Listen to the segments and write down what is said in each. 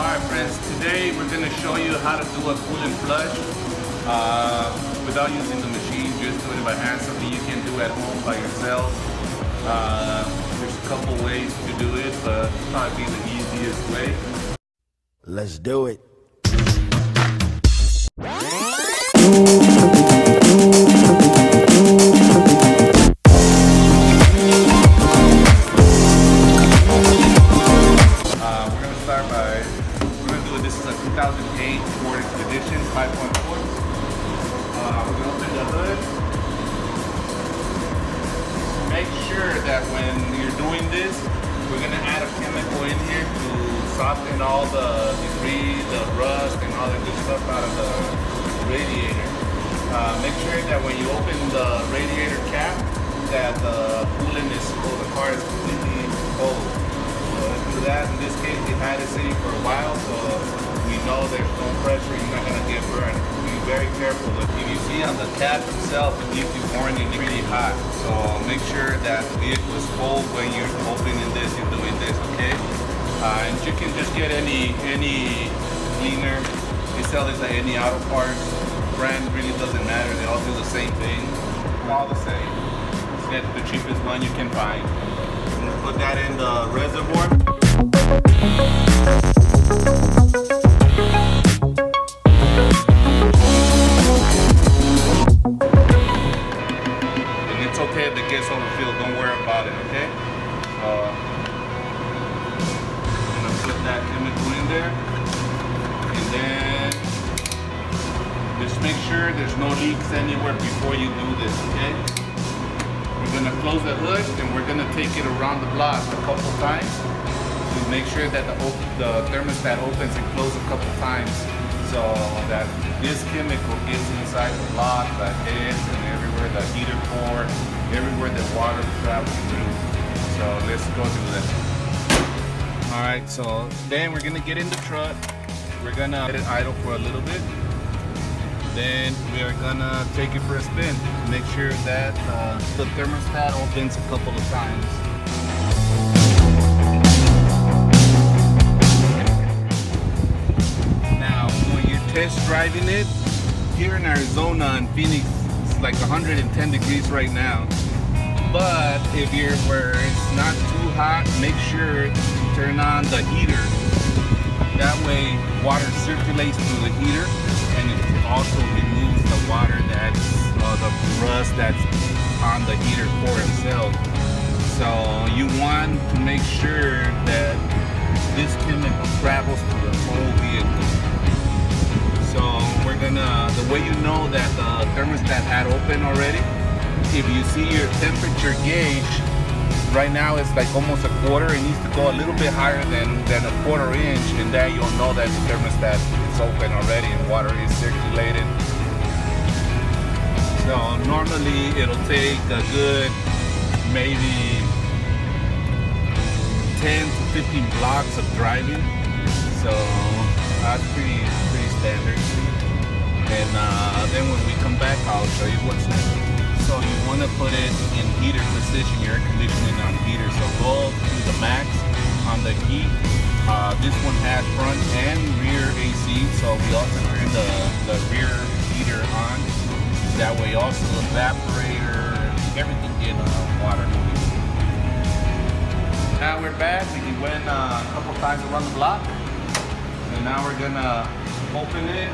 Alright friends, today we're going to show you how to do a coolant flush without using the machine, just doing it by hand, something you can do at home by yourself. There's a couple ways to do it, but probably the easiest way. Let's do it. This is a 2008 Ford Expedition 5.4. We're going to open the hood. Make sure that when you're doing this, we're going to add a chemical in here to soften all the debris, the rust, and all the good stuff out of the radiator. Make sure that when you open the radiator cap, that the coolant is cold, the car is completely cold. Do that. In this case, we had it sitting for a while, so we know there's no pressure, you're not going to get burned. Be very careful. If you see on the cap itself, it gives you warning it's pretty hot. So make sure that the vehicle is cold when you're opening this and doing this, okay? And you can just get any cleaner. They sell this at any auto parts. Brand really doesn't matter. They all do the same thing. All the same. Just get the cheapest one you can find. Put that in the reservoir. And it's okay if it gets overfilled, don't worry about it, okay? I'm gonna put that chemical in there. And then just make sure there's no leaks anywhere before you do this, okay? We're going to close the hood and we're going to take it around the block a couple times to make sure that the thermostat opens and closes a couple times so that this chemical gets inside the block, the heads, and everywhere, the heater core, everywhere the water travels through. So let's go do that. Alright, so then we're going to get in the truck. We're going to let it idle for a little bit. Then we are gonna take it for a spin to make sure that the thermostat opens a couple of times. Now, when you're test driving it, here in Arizona and Phoenix, it's like 110 degrees right now. But if you're where it's not too hot, make sure to turn on the heater. That way, water circulates through the heater, and it also removes the water that's the rust that's on the heater core itself. So you want to make sure that this chemical travels through the whole vehicle. So we're gonna, the way you know that the thermostat had opened already, if you see your temperature gauge, right now it's like almost a quarter. It needs to go a little bit higher than a quarter inch, and then you'll know that the thermostat is open already and water is circulated. So normally it'll take a good maybe 10 to 15 blocks of driving. So that's pretty standard. And then when we come back, I'll show you what's next. So you want to put it in heater position, your air conditioning on heater. So go to the max on the heat. This one has front and rear AC, so we also turn the rear heater on. That way also the evaporator, everything get water moving. Now we're back. We went a couple times around the block. And now we're gonna open it.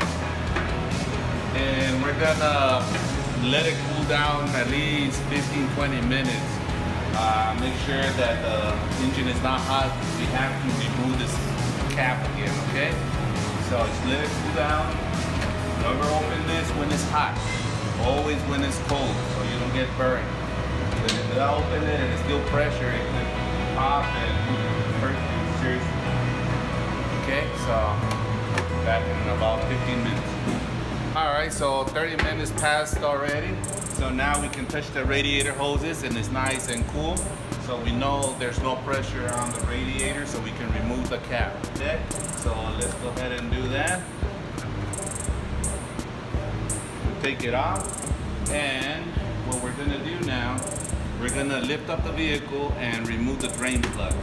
And we're gonna let it cool down at least 15-20 minutes. Make sure that the engine is not hot. We have to remove this cap again, okay? So just let it cool down. Never open this when it's hot. Always when it's cold, so you don't get burned. But if I open it and it's still pressure, it could pop and hurt you seriously. Okay, so back in about 15 minutes. Alright, so 30 minutes passed already. So now we can touch the radiator hoses and it's nice and cool. So we know there's no pressure on the radiator, so we can remove the cap. Okay? So let's go ahead and do that. We'll take it off. And what we're gonna do now, we're gonna lift up the vehicle and remove the drain plug.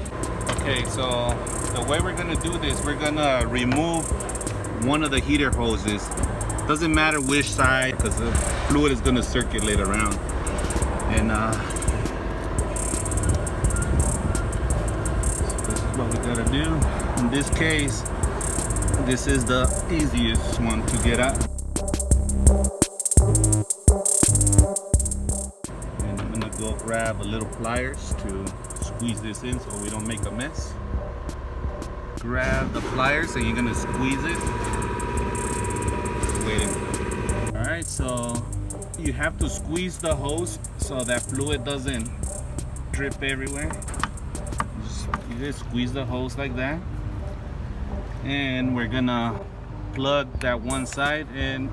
Okay, so the way we're gonna do this, we're gonna remove one of the heater hoses. Doesn't matter which side, because the fluid is gonna circulate around. And so this is what we gotta do. In this case, this is the easiest one to get out. And I'm gonna go grab a little pliers to squeeze this in so we don't make a mess. Grab the pliers and you're gonna squeeze it. Waiting. Alright, so you have to squeeze the hose so that fluid doesn't drip everywhere. You just squeeze the hose like that. And we're gonna plug that one side, and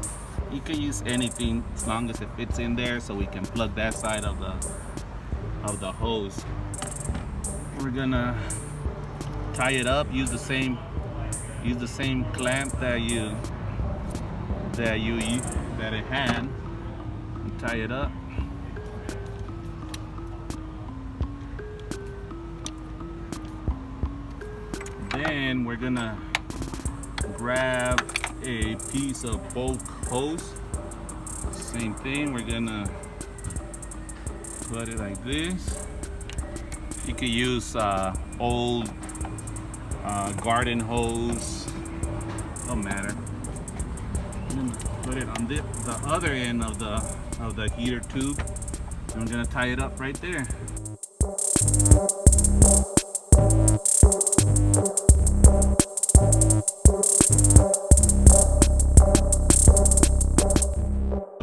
you can use anything as long as it fits in there, so we can plug that side of the hose. We're gonna tie it up, use the same clamp that it had, and tie it up. Then we're gonna grab a piece of bulk hose. Same thing, we're gonna put it like this. You can use old garden hose, don't matter. I'm gonna put it on the other end of the heater tube, and I'm gonna tie it up right there.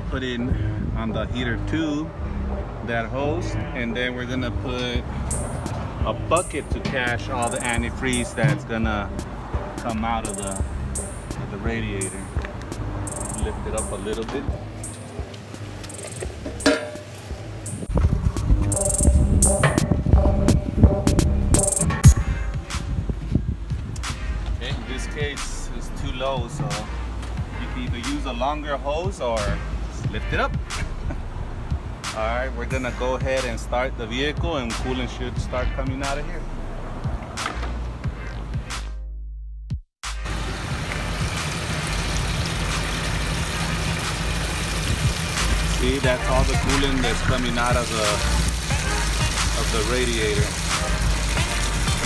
Put in on the heater tube that hose, and then we're gonna put a bucket to catch all the antifreeze that's gonna come out of the radiator. Lift it up a little bit. Okay, in this case it's too low, so you can either use a longer hose or just lift it up. Alright, we're gonna go ahead and start the vehicle, and coolant should start coming out of here. See, that's all the coolant that's coming out of the radiator.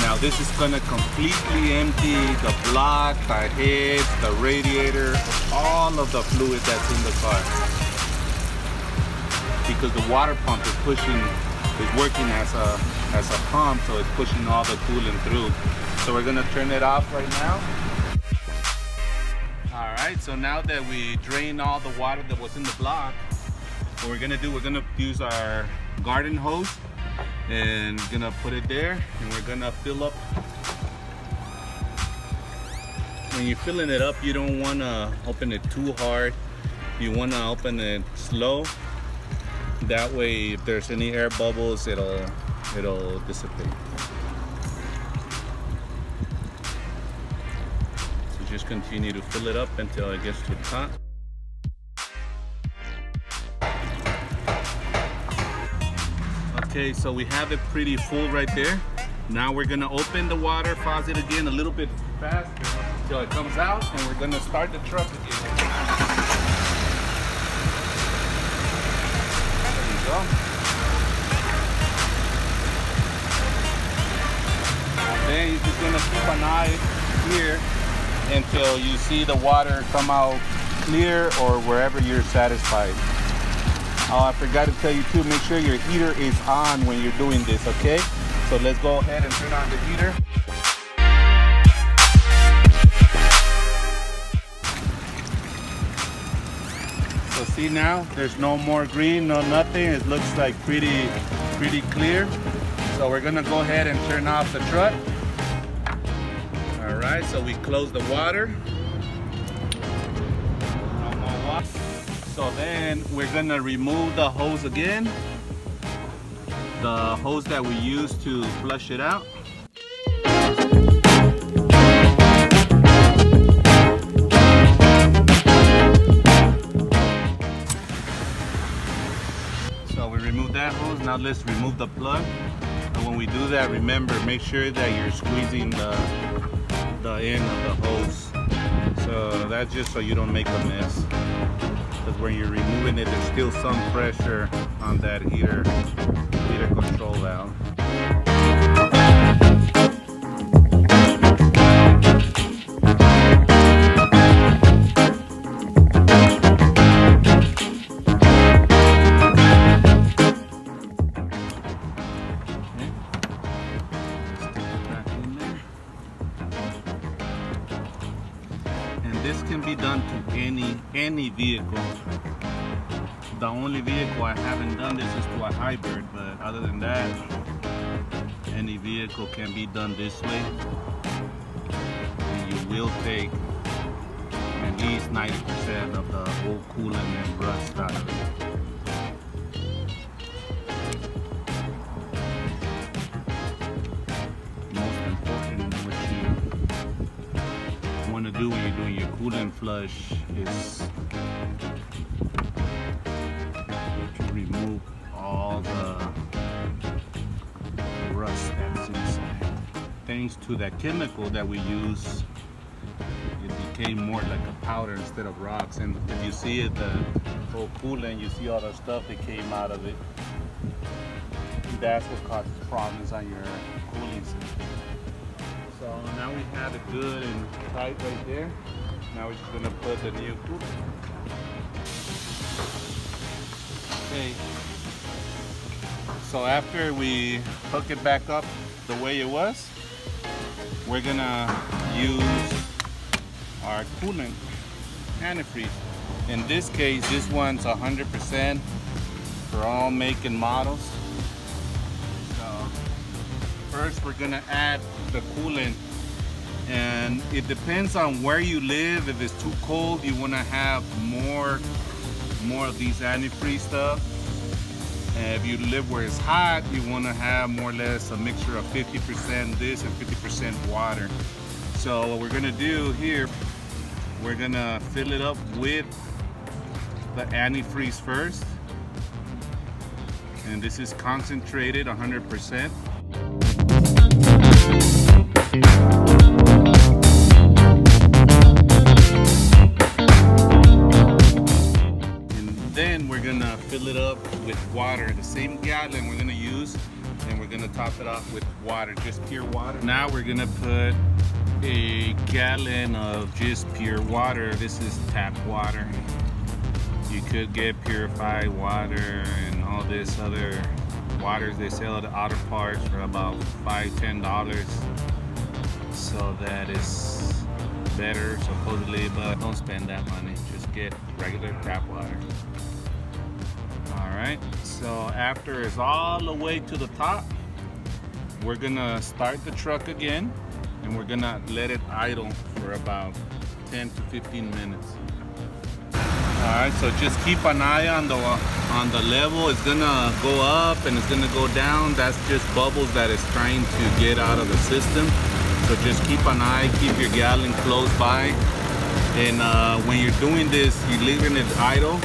Now this is gonna completely empty the block, the heads, the radiator, all of the fluid that's in the car. Because the water pump is working as a pump, so it's pushing all the coolant through. So we're gonna turn it off right now. All right, so now that we drain all the water that was in the block, what we're gonna do, we're gonna use our garden hose and gonna put it there, and we're gonna fill up. When you're filling it up, you don't wanna open it too hard. You wanna open it slow. That way, if there's any air bubbles, it'll dissipate. So just continue to fill it up until it gets to the top. Okay, so we have it pretty full right there. Now we're gonna open the water faucet again a little bit faster until it comes out, and we're gonna start the truck again. There you go. Then you're just gonna keep an eye here until you see the water come out clear or wherever you're satisfied. Oh, I forgot to tell you too, make sure your heater is on when you're doing this, okay? So let's go ahead and turn on the heater. So see now, there's no more green, no nothing. It looks like pretty clear. So we're gonna go ahead and turn off the truck. All right, so we close the water. No more water. So then we're gonna remove the hose again, the hose that we used to flush it out. So we removed that hose. Now let's remove the plug. And when we do that, remember, make sure that you're squeezing the the end of the hose. So that's just so you don't make a mess. Because when you're removing it, there's still some pressure on that heater control valve. This can be done to any vehicle. The only vehicle I haven't done this is to a hybrid, but other than that, any vehicle can be done this way. And you will take at least 90% of the old coolant and rust out of it. To do when you're doing your coolant flush is to remove all the rust that's inside. Thanks to that chemical that we use, it became more like a powder instead of rocks. And if you see it, the whole coolant, you see all the stuff that came out of it. That's what causes problems on your cooling system. So now we have it good and tight right there. Now we're just gonna put the new coolant. Okay. So after we hook it back up the way it was, we're gonna use our coolant antifreeze. In this case, this one's 100% for all make and models. First, we're gonna add the coolant, and it depends on where you live. If it's too cold, you wanna have more of these antifreeze stuff. And if you live where it's hot, you wanna have more or less a mixture of 50% this and 50% water. So what we're gonna do here, we're gonna fill it up with the antifreeze first. And this is concentrated 100%. And then we're gonna fill it up with water, the same gallon we're gonna use, and we're gonna top it off with water, just pure water. Now we're gonna put a gallon of just pure water. This is tap water. You could get purified water and all this other waters they sell at the auto parts for about $5–10. So that is better supposedly, but don't spend that money. Just get regular tap water. Alright, so after it's all the way to the top, we're gonna start the truck again, and we're gonna let it idle for about 10 to 15 minutes. Alright, so just keep an eye on the level. It's gonna go up and it's gonna go down. That's just bubbles that it's trying to get out of the system. So just keep an eye, keep your gallon close by. And when you're doing this, you're leaving it idle,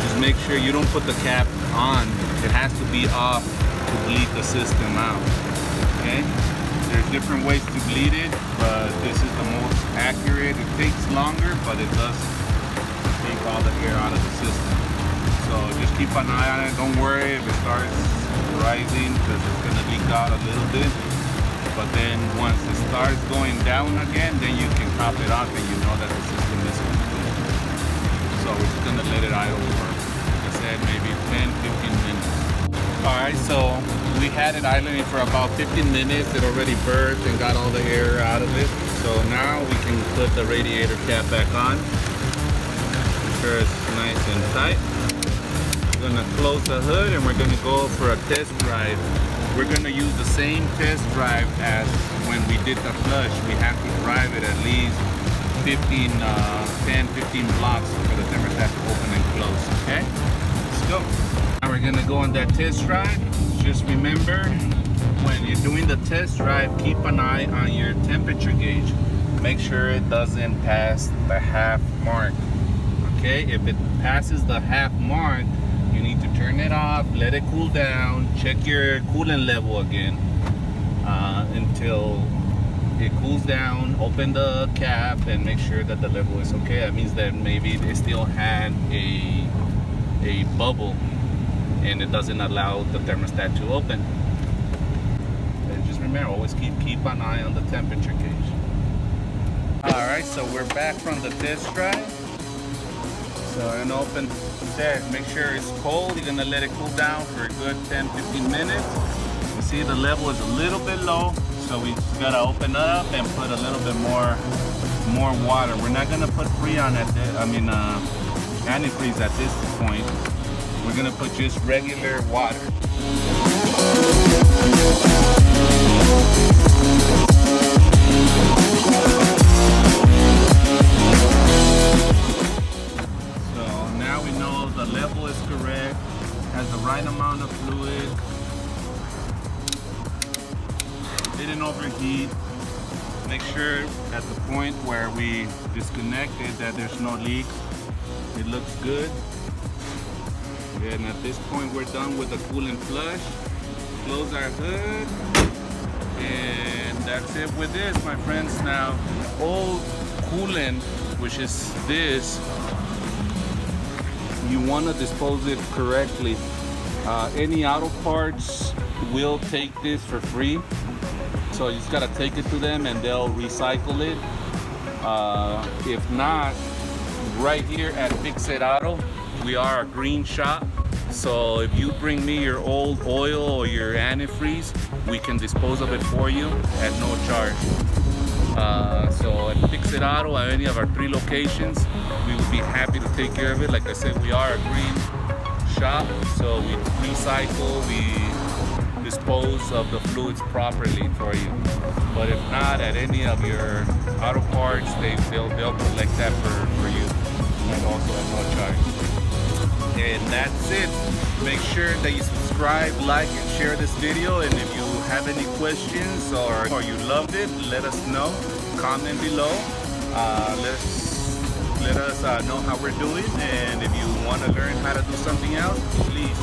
just make sure you don't put the cap on. It has to be off to bleed the system out, okay? There's different ways to bleed it, but this is the most accurate. It takes longer, but it does take all the air out of the system. So just keep an eye on it. Don't worry if it starts rising, because it's gonna leak out a little bit. But then once it starts going down again, then you can top it off and you know that the system is complete. So we're just gonna let it idle for, like I said, maybe 10–15 minutes. Alright, so we had it idling for about 15 minutes. It already burst and got all the air out of it. So now we can put the radiator cap back on. Make sure it's nice and tight. We're gonna close the hood and we're gonna go for a test drive. We're gonna use the same test drive as when we did the flush. We have to drive it at least 10–15 blocks for the thermostat to open and close, okay? Let's go. Now we're gonna go on that test drive. Just remember, when you're doing the test drive, keep an eye on your temperature gauge. Make sure it doesn't pass the half mark, okay? If it passes the half mark, you need to turn it off, let it cool down, check your coolant level again until it cools down, open the cap and make sure that the level is okay. That means that maybe it still had a bubble and it doesn't allow the thermostat to open. And just remember, always keep an eye on the temperature gauge. Alright, so we're back from the test drive. So I'm gonna open that, make sure it's cold. You're gonna let it cool down for a good 10-15 minutes. You see the level is a little bit low, so we gotta open up and put a little bit more water. We're not gonna put Freon at this, antifreeze at this point. We're gonna put just regular water. So now we know the level is correct, has the right amount of fluid, didn't overheat. Make sure at the point where we disconnected that there's no leak. It looks good. And at this point we're done with the coolant flush. Close our hood. And that's it with this, my friends. Now, old coolant, which is this, you want to dispose it correctly. Any auto parts will take this for free. So you just gotta take it to them and they'll recycle it. If not, right here at Fix It Auto, we are a green shop. So if you bring me your old oil or your antifreeze, we can dispose of it for you at no charge. So at Fix It Auto, at any of our 3 locations, we would be happy to take care of it. Like I said, we are a green shop, so we recycle, we dispose of the fluids properly for you. But if not, at any of your auto parts, they'll collect that for you, and also at no charge. And that's it. Make sure that you subscribe, like, and share this video. And if you have any questions or you loved it, let us know. Comment below. Let us know how we're doing. And if you want to learn how to do something else, please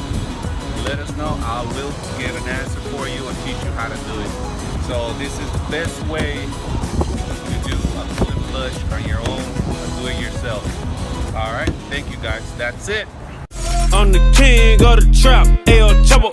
let us know. I will get an answer for you and teach you how to do it. So this is the best way to do a coolant flush on your own, do it yourself. All right, thank you guys. That's it. I'm the king of the trap, El Chapo.